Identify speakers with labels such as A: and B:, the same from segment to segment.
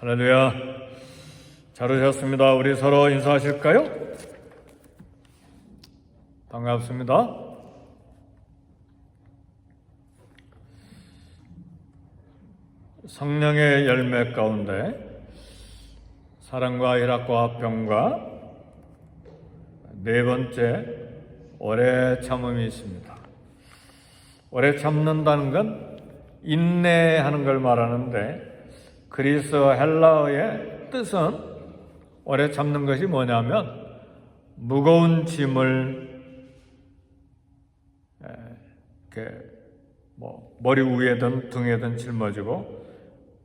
A: 할렐루야. 잘 오셨습니다. 우리 서로 인사하실까요? 반갑습니다. 성령의 열매 가운데 사랑과 희락과 화평과 네 번째 오래 참음이 있습니다. 오래 참는다는 건 인내하는 걸 말하는데 그리스 헬라어의 뜻은 오래 참는 것이 뭐냐면 무거운 짐을 이렇게 머리 위에든 등에든 짊어지고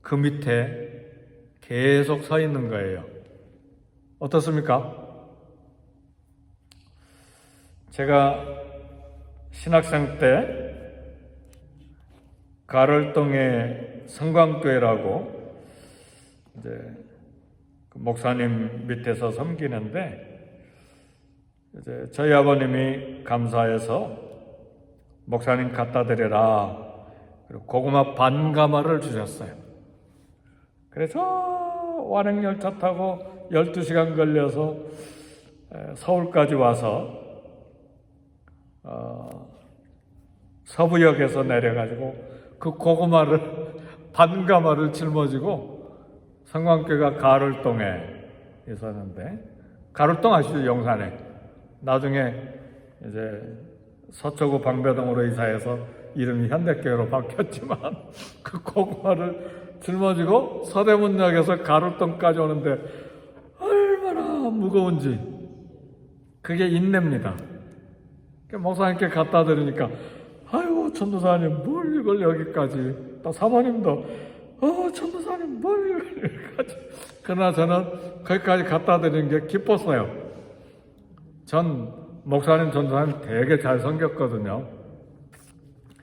A: 그 밑에 계속 서 있는 거예요. 어떻습니까? 제가 신학생 때 가롤동에 성광교회라고 이제 그 목사님 밑에서 섬기는데 이제 저희 아버님이 감사해서 목사님 갖다 드려라. 그리고 고구마 반 가마를 주셨어요. 그래서 완행열차 타고 12시간 걸려서 서울까지 와서 서부역에서 내려가지고 그 고구마를 반 가마를 짊어지고 성광교회가 가롤동에 있었는데, 가롤동 아시죠? 용산에. 나중에 이제 서초구 방배동으로 이사해서 이름이 현대교회로 바뀌었지만 그 고구마를 짊어지고 서대문역에서 가롤동까지 오는데 얼마나 무거운지. 그게 인내입니다. 목사님께 갖다 드리니까 아이고 전도사님 뭘 이걸 여기까지, 또 사모님도 전도사님 뭘 이걸 여기까지. 그러나 저는 거기까지 갖다 드리는 게 기뻤어요. 전 목사님 전도사님 되게 잘 섬겼거든요.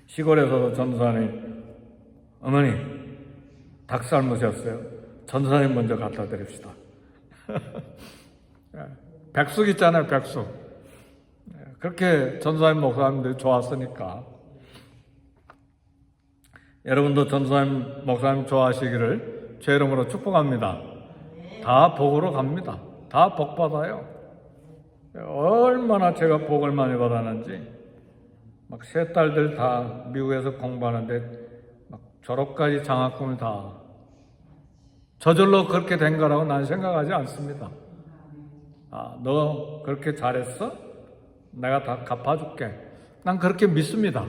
A: 시골에서도 전도사님 어머니 닭 삶으셨어요. 전도사님 먼저 갖다 드립시다. 백숙 있잖아요, 백숙. 그렇게 전도사님 목사님들이 좋았으니까 여러분도 전도사님 목사님 좋아하시기를 제 이름으로 축복합니다. 다 복으로 갑니다. 다 복 받아요. 얼마나 제가 복을 많이 받았는지, 막 세 딸들 다 미국에서 공부하는데 막 졸업까지 장학금을 다 저절로 그렇게 된 거라고 난 생각하지 않습니다. 너 그렇게 잘했어? 내가 다 갚아줄게. 난 그렇게 믿습니다.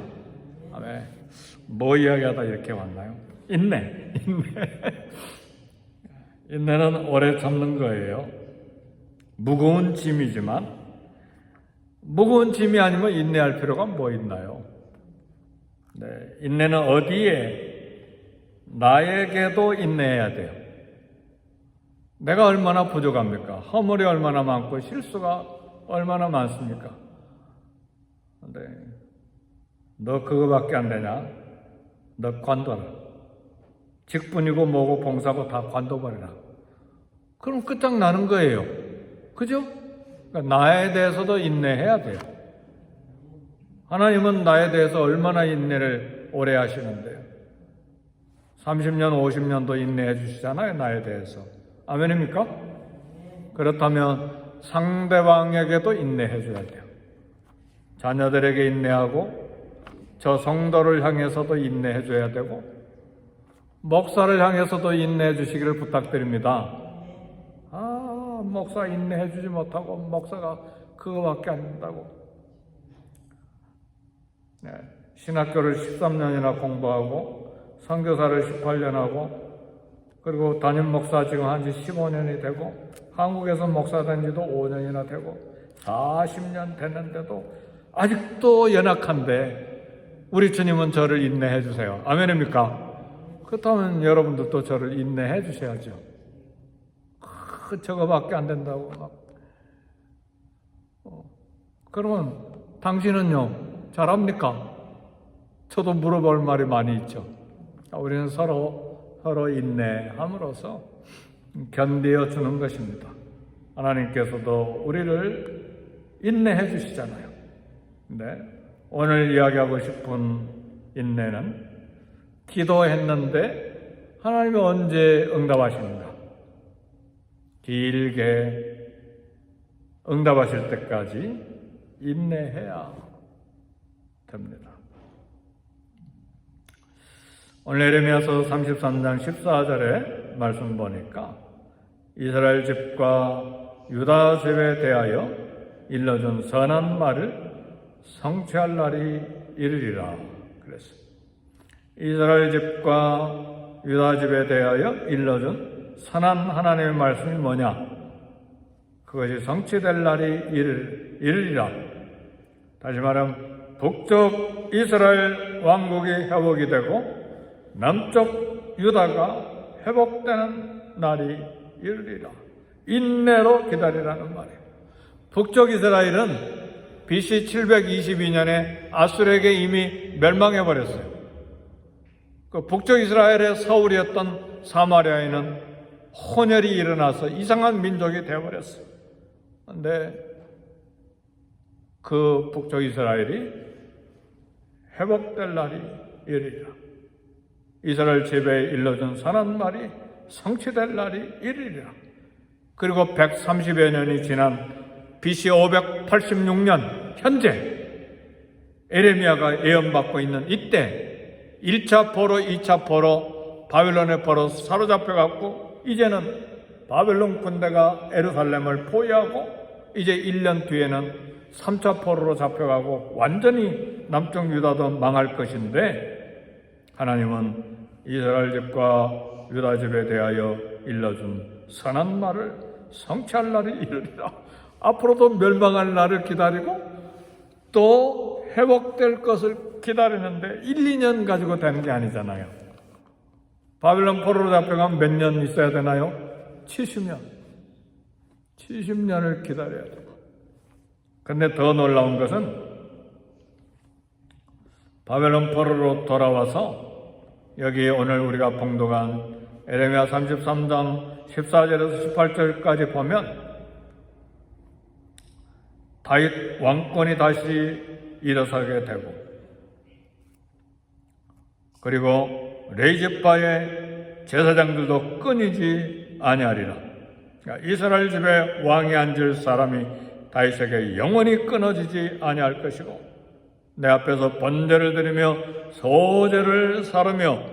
A: 왜? 뭐 이야기하다 이렇게 왔나요? 인내. 인내는 오래 참는 거예요. 무거운 짐이지만 무거운 짐이 아니면 인내할 필요가 뭐 있나요? 네, 인내는 어디에? 나에게도 인내해야 돼요. 내가 얼마나 부족합니까? 허물이 얼마나 많고 실수가 얼마나 많습니까? 근데 너 그거밖에 안 되냐? 너 관둬라. 직분이고 뭐고 봉사고 다 관둬버리라. 그럼 끝장나는 거예요. 그죠? 그러니까 나에 대해서도 인내해야 돼요. 하나님은 나에 대해서 얼마나 인내를 오래 하시는데요. 30년, 50년도 인내해 주시잖아요, 나에 대해서. 아멘입니까? 그렇다면 상대방에게도 인내해 줘야 돼요. 자녀들에게 인내하고 저 성도를 향해서도 인내해 줘야 되고 목사를 향해서도 인내해 주시기를 부탁드립니다. 목사 인내해 주지 못하고 목사가 그거밖에 안 된다고. 네, 신학교를 13년이나 공부하고 선교사를 18년 하고 그리고 담임 목사 지금 한 지 15년이 되고 한국에서 목사 된 지도 5년이나 되고 40년 됐는데도 아직도 연약한데 우리 주님은 저를 인내해 주세요. 아멘입니까? 그렇다면 여러분들도 저를 인내해 주셔야죠. 저거밖에 안 된다고 막. 그러면 당신은요 잘합니까? 저도 물어볼 말이 많이 있죠. 우리는 서로 인내함으로써 견디어 주는 것입니다. 하나님께서도 우리를 인내해 주시잖아요. 네, 오늘 이야기하고 싶은 인내는 기도했는데 하나님이 언제 응답하십니까? 길게 응답하실 때까지 인내해야 됩니다. 오늘 에레미야서 33장 14절에 말씀 보니까 이스라엘 집과 유다 집에 대하여 일러준 선한 말을 성취할 날이 이르리라 그랬어요. 이스라엘 집과 유다 집에 대하여 일러준 선한 하나님의 말씀이 뭐냐? 그것이 성취될 날이 이르리라. 다시 말하면 북쪽 이스라엘 왕국이 회복이 되고 남쪽 유다가 회복되는 날이 이르리라. 인내로 기다리라는 말이에요. 북쪽 이스라엘은 BC 722년에 아수르에게 이미 멸망해버렸어요. 그 북쪽 이스라엘의 서울이었던 사마리아에는 혼혈이 일어나서 이상한 민족이 되어버렸어요. 그런데 그 북쪽 이스라엘이 회복될 날이 이르리라. 이스라엘 집에 일러준 선한 말이 성취될 날이 이르리라. 그리고 130여 년이 지난 BC 586년 현재 에레미야가 예언받고 있는 이때 1차 포로, 2차 포로, 바벨론의 포로 사로잡혀갖고 이제는 바벨론 군대가 예루살렘을 포위하고 이제 1년 뒤에는 3차 포로로 잡혀가고 완전히 남쪽 유다도 망할 것인데 하나님은 이스라엘 집과 유다 집에 대하여 일러준 선한 말을 성취할 날이 이르리라. 앞으로도 멸망할 날을 기다리고 또 회복될 것을 기다리는데 1, 2년 가지고 되는 게 아니잖아요. 바벨론 포로로 잡혀가면 몇 년 있어야 되나요? 70년. 70년을 기다려야 돼요. 근데 더 놀라운 것은 바벨론 포로로 돌아와서 여기 오늘 우리가 봉독한 에레미야 33장 14절에서 18절까지 보면 다윗 왕권이 다시 일어서게 되고 그리고 레이지파의 제사장들도 끊이지 아니하리라. 그러니까 이스라엘 집에 왕이 앉을 사람이 다윗에게 영원히 끊어지지 아니할 것이고 내 앞에서 번제를 드리며 소제를 사르며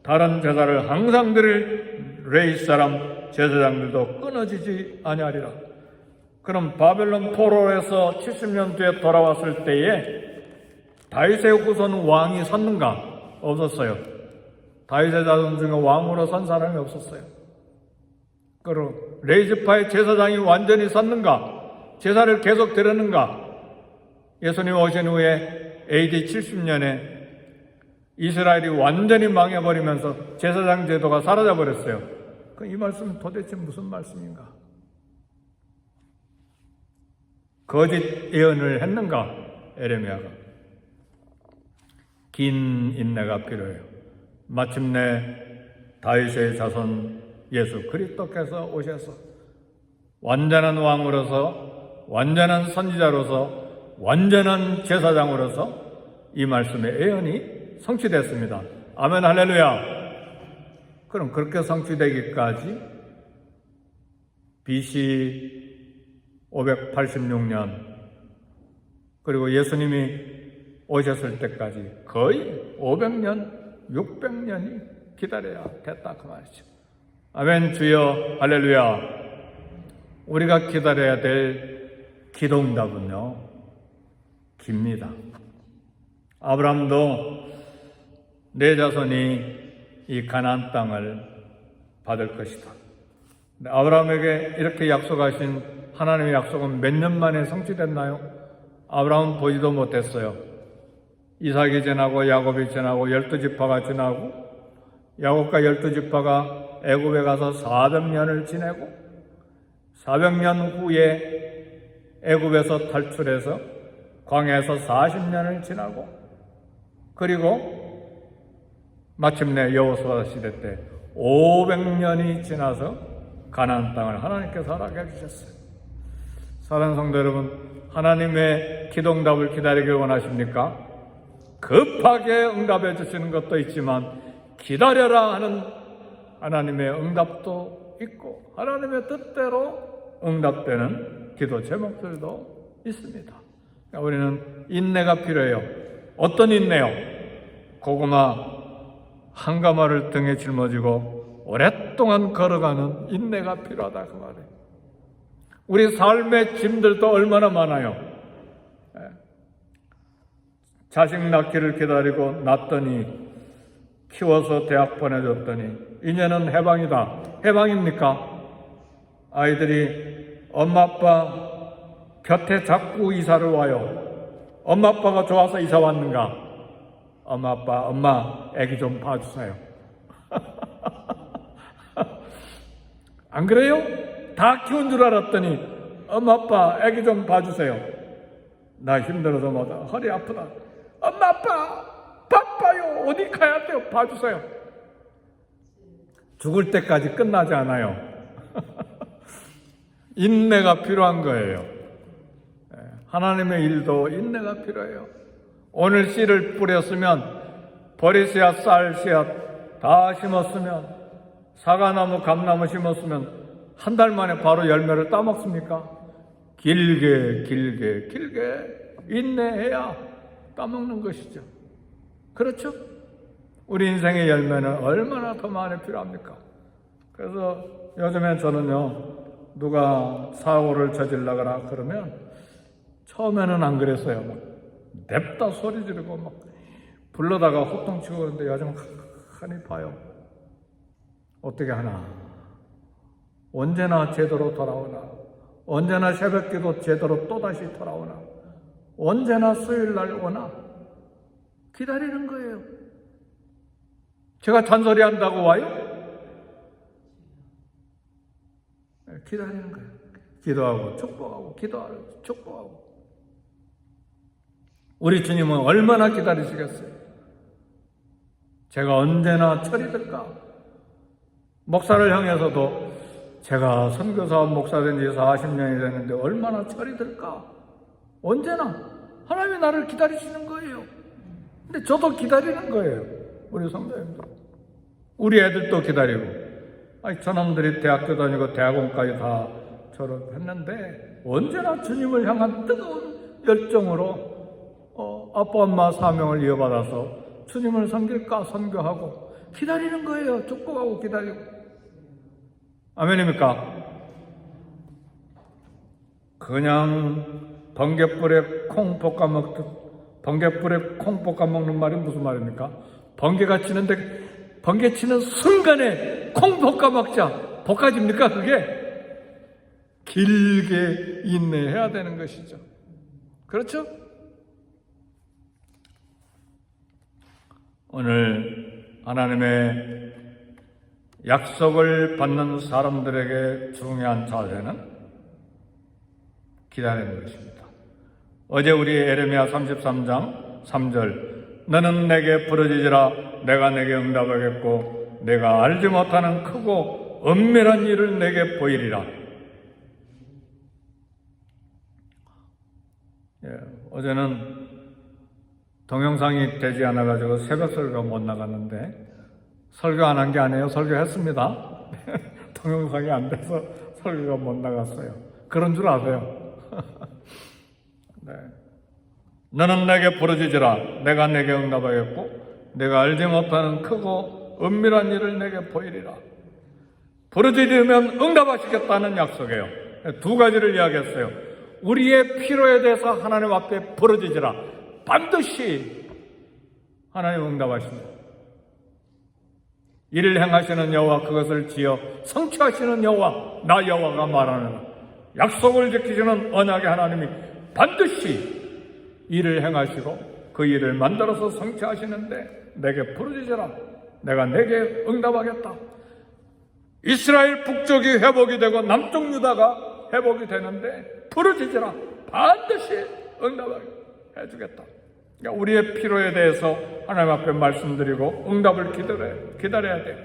A: 다른 제사를 항상 드릴 레이 사람 제사장들도 끊어지지 아니하리라. 그럼 바벨론 포로에서 70년 뒤에 돌아왔을 때에 다윗의 후손 왕이 섰는가? 없었어요. 다윗의 자손 중에 왕으로 선 사람이 없었어요. 그리고 레이지파의 제사장이 완전히 섰는가? 제사를 계속 드렸는가? 예수님 오신 후에 AD 70년에 이스라엘이 완전히 망해버리면서 제사장 제도가 사라져버렸어요. 이 말씀은 도대체 무슨 말씀인가? 거짓 예언을 했는가? 에레미야가. 긴 인내가 필요해요. 마침내 다윗의 자손 예수 그리스도께서 오셔서 완전한 왕으로서 완전한 선지자로서 완전한 제사장으로서 이 말씀의 예언이 성취됐습니다. 아멘 할렐루야. 그럼 그렇게 성취되기까지 BC 586년 그리고 예수님이 오셨을 때까지 거의 500년, 600년이 기다려야 됐다 그 말이죠. 아멘 주여 할렐루야. 우리가 기다려야 될 기도응답은요 깁니다. 아브라함도 내 자손이 이 가나안 땅을 받을 것이다. 아브라함에게 이렇게 약속하신 하나님의 약속은 몇 년 만에 성취됐나요? 아브라함은 보지도 못했어요. 이삭이 지나고 야곱이 지나고 12지파가 지나고 야곱과 12지파가 애굽에 가서 400년을 지내고 400년 후에 애굽에서 탈출해서 광야에서 40년을 지나고 그리고 마침내 여호수아 시대 때 500년이 지나서 가나안 땅을 하나님께서 허락해 주셨어요. 사랑하는 성도 여러분, 하나님의 기도응답을 기다리길 원하십니까? 급하게 응답해 주시는 것도 있지만 기다려라 하는 하나님의 응답도 있고 하나님의 뜻대로 응답되는 기도 제목들도 있습니다. 그러니까 우리는 인내가 필요해요. 어떤 인내요? 고구마 한 가마를 등에 짊어지고 오랫동안 걸어가는 인내가 필요하다 그 말이에요. 우리 삶의 짐들도 얼마나 많아요. 자식 낳기를 기다리고 낳았더니 키워서 대학 보내줬더니 이제는 해방이다. 해방입니까? 아이들이 엄마 아빠 곁에 자꾸 이사를 와요. 엄마 아빠가 좋아서 이사 왔는가? 엄마 아빠 엄마 애기 좀 봐주세요. 안 그래요? 다 키운 줄 알았더니 엄마 아빠 애기 좀 봐주세요. 나 힘들어서 뭐다 허리 아프다. 엄마 아빠 바빠요. 어디 가야 돼요? 봐주세요. 죽을 때까지 끝나지 않아요. 인내가 필요한 거예요. 하나님의 일도 인내가 필요해요. 오늘 씨를 뿌렸으면 보리씨앗, 쌀씨앗 다 심었으면 사과나무, 감나무 심었으면 한 달 만에 바로 열매를 따먹습니까? 길게 인내해야 따먹는 것이죠. 그렇죠? 우리 인생의 열매는 얼마나 더 많이 필요합니까? 그래서 요즘엔 저는요, 누가 사고를 저질러거나 그러면 처음에는 안 그랬어요. 막 냅다 소리 지르고 막 불러다가 호통치고 그러는데 요즘 가만히 봐요. 어떻게 하나? 언제나 제대로 돌아오나? 언제나 새벽기도 제대로 또다시 돌아오나? 언제나 수요일날 오나? 기다리는 거예요. 제가 잔소리한다고 와요? 기다리는 거예요. 기도하고 축복하고 기도하고 축복하고. 우리 주님은 얼마나 기다리시겠어요? 제가 언제나 철이 들까? 목사를 향해서도 제가 선교사와 목사 된 지 40년이 됐는데 얼마나 철이 들까? 언제나 하나님이 나를 기다리시는 거예요. 근데 저도 기다리는 거예요. 우리 성도님들. 우리 애들도 기다리고. 아니, 저놈들이 대학교 다니고 대학원까지 다 졸업했는데 언제나 주님을 향한 뜨거운 열정으로 아빠 엄마 사명을 이어받아서 주님을 섬길까 선교하고 기다리는 거예요. 축복하고 기다리고. 아멘입니까? 그냥 번갯불에 콩 볶아 먹듯 번갯불에 콩 볶아 먹는 말이 무슨 말입니까? 번개가 치는데 번개 치는 순간에 콩 볶아 먹자. 볶아집니까 그게? 길게 인내해야 되는 것이죠. 그렇죠? 오늘 하나님의 약속을 받는 사람들에게 중요한 자세는 기다리는 것입니다. 어제 우리 에레미야 33장 3절 너는 내게 부르짖으라 내가 내게 응답하겠고 내가 알지 못하는 크고 은밀한 일을 내게 보이리라. 어제는 동영상이 되지 않아가지고 새벽 설교가 못 나갔는데 설교 안 한 게 아니에요. 설교했습니다. 동영상이 안 돼서 설교가 못 나갔어요. 그런 줄 아세요. 네. 너는 내게 부르짖으라 내가 내게 응답하겠고 내가 알지 못하는 크고 은밀한 일을 내게 보이리라. 부르짖으면 응답하시겠다는 약속이에요. 두 가지를 이야기했어요. 우리의 필요에 대해서 하나님 앞에 부르짖으라. 반드시 하나님 응답하십니다. 이를 행하시는 여호와 그것을 지어 성취하시는 여호와 나 여호와가 말하느라. 약속을 지키시는 언약의 하나님이 반드시 일을 행하시고 그 일을 만들어서 성취하시는데 내게 부르짖으라. 내가 내게 응답하겠다. 이스라엘 북쪽이 회복이 되고 남쪽 유다가 회복이 되는데 부르짖으라. 반드시 응답하게 해주겠다. 그러니까 우리의 필요에 대해서 하나님 앞에 말씀드리고 응답을 기다려야 돼요.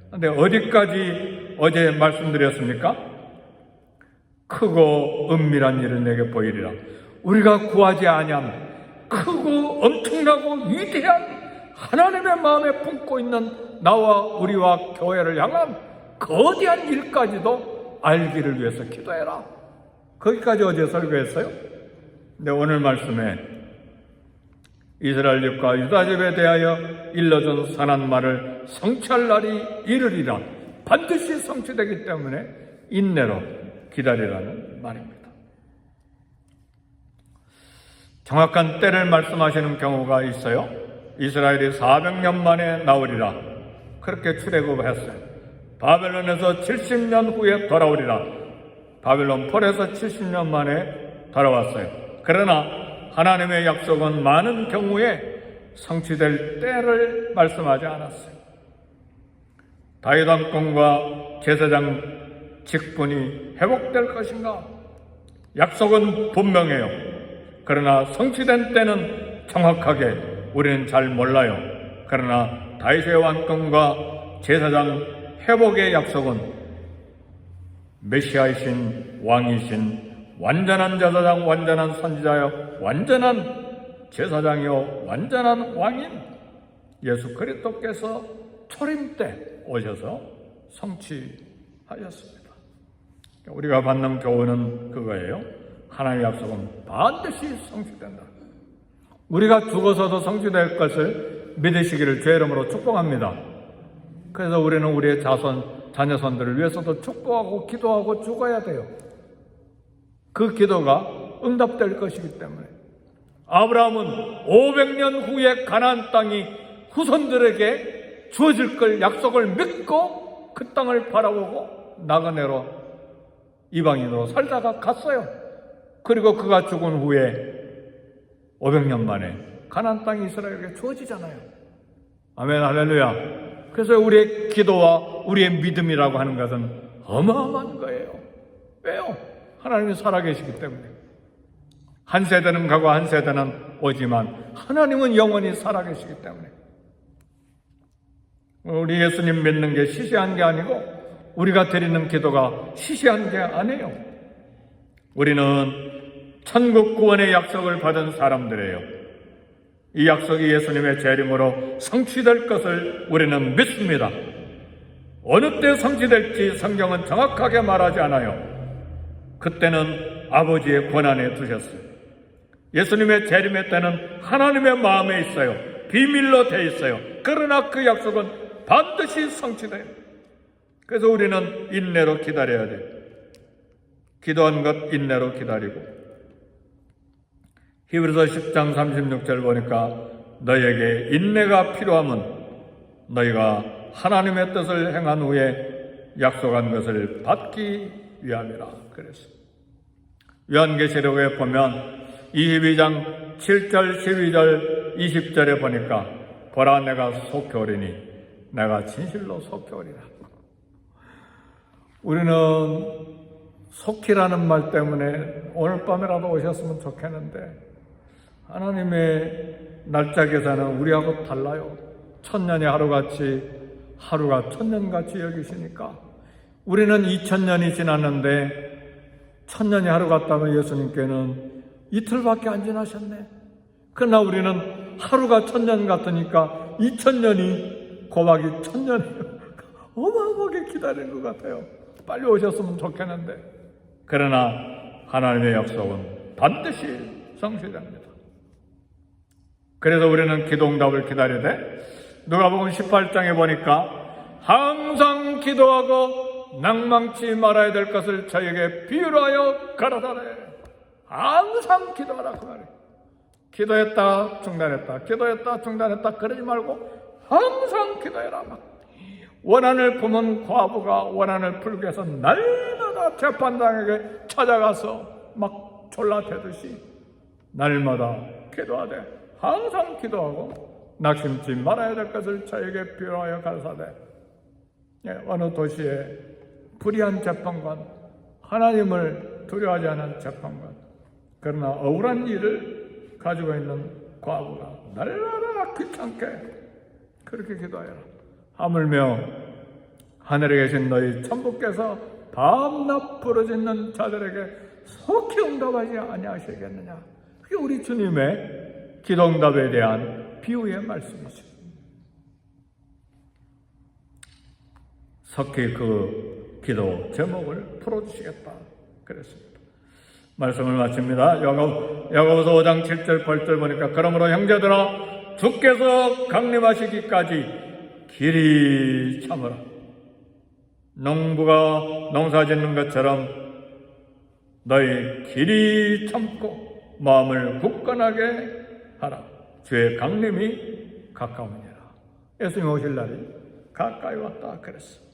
A: 그런데 어디까지 어제 말씀드렸습니까? 크고 은밀한 일을 내게 보이리라. 우리가 구하지 아니한 크고 엄청나고 위대한 하나님의 마음에 품고 있는 나와 우리와 교회를 향한 거대한 일까지도 알기를 위해서 기도해라. 거기까지 어제 설교했어요. 근데 오늘 말씀에 이스라엘 집과 유다 집에 대하여 일러준 선한 말을 성취할 날이 이르리라. 반드시 성취되기 때문에 인내로 기다리라는 말입니다. 정확한 때를 말씀하시는 경우가 있어요. 이스라엘이 400년 만에 나오리라. 그렇게 출애굽했어요. 바벨론에서 70년 후에 돌아오리라. 바벨론 폴에서 70년 만에 돌아왔어요. 그러나 하나님의 약속은 많은 경우에 성취될 때를 말씀하지 않았어요. 다윗 왕권과 제사장 직분이 회복될 것인가? 약속은 분명해요. 그러나 성취된 때는 정확하게 우리는 잘 몰라요. 그러나 다윗의 왕권과 제사장 회복의 약속은 메시아이신 왕이신 완전한 제사장, 완전한 선지자여, 완전한 제사장이요, 완전한 왕인 예수 그리스도께서 초림 때 오셔서 성취하셨습니다. 우리가 받는 교훈은 그거예요. 하나님의 약속은 반드시 성취된다. 우리가 죽어서도 성취될 것을 믿으시기를 주의 이름으로 축복합니다. 그래서 우리는 우리의 자녀손들을 위해서도 축복하고 기도하고 죽어야 돼요. 그 기도가 응답될 것이기 때문에. 아브라함은 500년 후에 가나안 땅이 후손들에게 주어질 걸 약속을 믿고 그 땅을 바라보고 나그네로 이방인으로 살다가 갔어요. 그리고 그가 죽은 후에 500년 만에 가나안 땅이 이스라엘에게 주어지잖아요. 아멘, 할렐루야. 그래서 우리의 기도와 우리의 믿음이라고 하는 것은 어마어마한 거예요. 왜요? 하나님이 살아계시기 때문에. 한 세대는 가고 한 세대는 오지만 하나님은 영원히 살아계시기 때문에. 우리 예수님 믿는 게 시시한 게 아니고 우리가 드리는 기도가 시시한 게 아니에요. 우리는 천국 구원의 약속을 받은 사람들이에요. 이 약속이 예수님의 재림으로 성취될 것을 우리는 믿습니다. 어느 때 성취될지 성경은 정확하게 말하지 않아요. 그때는 아버지의 권한에 두셨어요. 예수님의 재림의 때는 하나님의 마음에 있어요. 비밀로 돼 있어요. 그러나 그 약속은 반드시 성취돼요. 그래서 우리는 인내로 기다려야 돼요. 기도한 것 인내로 기다리고. 히브리서 10장 36절 보니까 너에게 인내가 필요하면 너희가 하나님의 뜻을 행한 후에 약속한 것을 받기 위함이라 그랬어요. 요한계시록에 보면 22장 7절, 12절, 20절에 보니까 보라 내가 속히 오리니 내가 진실로 속히 오리라. 우리는 속히라는 말 때문에 오늘 밤이라도 오셨으면 좋겠는데 하나님의 날짜 계산은 우리하고 달라요. 천년이 하루같이 하루가 천년같이 여기시니까 우리는 2000년이 지났는데 천년이 하루 같다면 예수님께는 이틀밖에 안 지나셨네. 그러나 우리는 하루가 천년 같으니까 2000년이 곱하기 1000년이에요. 어마어마하게 기다리는 것 같아요. 빨리 오셨으면 좋겠는데. 그러나 하나님의 약속은 반드시 성취됩니다. 그래서 우리는 기도응답을 기다리되 누가복음 18장에 보니까 항상 기도하고 낭망치 말아야 될 것을 저에게 비유하여 가라사대. 항상 기도하라 그 말이에요. 기도했다 중단했다 기도했다 중단했다 그러지 말고 항상 기도해라. 막 원한을 품은 과부가 원한을 풀기 위해서 날마다 재판장에게 찾아가서 막 졸라대듯이 날마다 기도하되 항상 기도하고 낙심치 말아야 될 것을 저에게 비유하여 가라사대. 어느 도시에 불의한 재판관, 하나님을 두려워하지 않은 재판관, 그러나 억울한 일을 가지고 있는 과부가 날마다 귀찮게 그렇게 기도해라. 하물며 하늘에 계신 너희 천부께서 밤낮 부르짖는 자들에게 속히 응답하지 아니하시겠느냐. 그게 우리 주님의 기도응답에 대한 비유의 말씀이죠. 석희 그 기도 제목을 풀어주시겠다 그랬습니다. 말씀을 마칩니다. 야고보서 5장 7절 8절 보니까 그러므로 형제들아 주께서 강림하시기까지 길이 참으라. 농부가 농사 짓는 것처럼 너희 길이 참고 마음을 굳건하게 하라. 주의 강림이 가까우니라. 예수님 오실 날이 가까이 왔다 그랬어.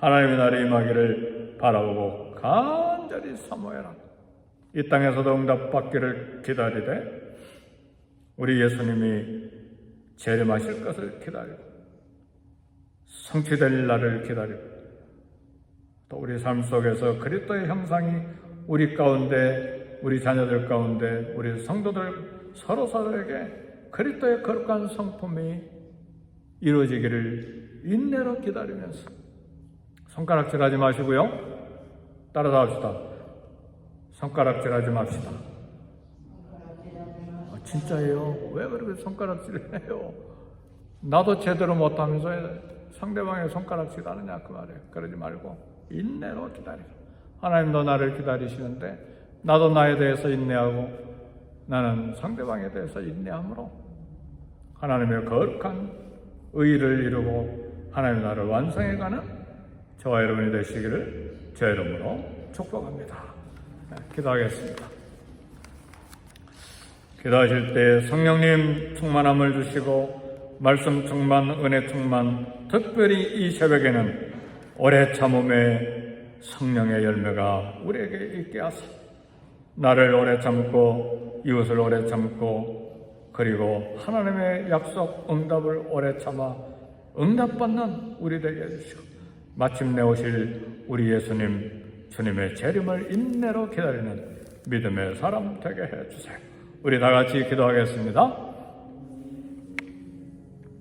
A: 하나님의 날이 임하기를 바라보고 간절히 사모해라. 이 땅에서도 응답받기를 기다리되 우리 예수님이 재림하실 것을 기다리고 성취될 날을 기다리고 또 우리 삶 속에서 그리스도의 형상이 우리 가운데, 우리 자녀들 가운데, 우리 성도들 서로서로에게 그리스도의 거룩한 성품이 이루어지기를 인내로 기다리면서 손가락질하지 마시고요. 따라서 합시다. 손가락질하지 맙시다. 진짜예요? 왜 그렇게 손가락질을 해요? 나도 제대로 못하면서 상대방의 손가락질 하느냐 그 말이에요. 그러지 말고 인내로 기다리라. 하나님도 나를 기다리시는데 나도 나에 대해서 인내하고 나는 상대방에 대해서 인내함으로 하나님의 거룩한 의의를 이루고 하나님의 나라를 완성해가는 저와 여러분이 되시기를 제 이름으로 축복합니다. 기도하겠습니다. 기도하실 때 성령님 충만함을 주시고 말씀 충만, 은혜 충만, 특별히 이 새벽에는 오래 참음의 성령의 열매가 우리에게 있게 하사 나를 오래 참고 이웃을 오래 참고 그리고 하나님의 약속 응답을 오래 참아 응답받는 우리 되게 해주시고 마침내 오실 우리 예수님 주님의 재림을 인내로 기다리는 믿음의 사람 되게 해주세요. 우리 다 같이 기도하겠습니다.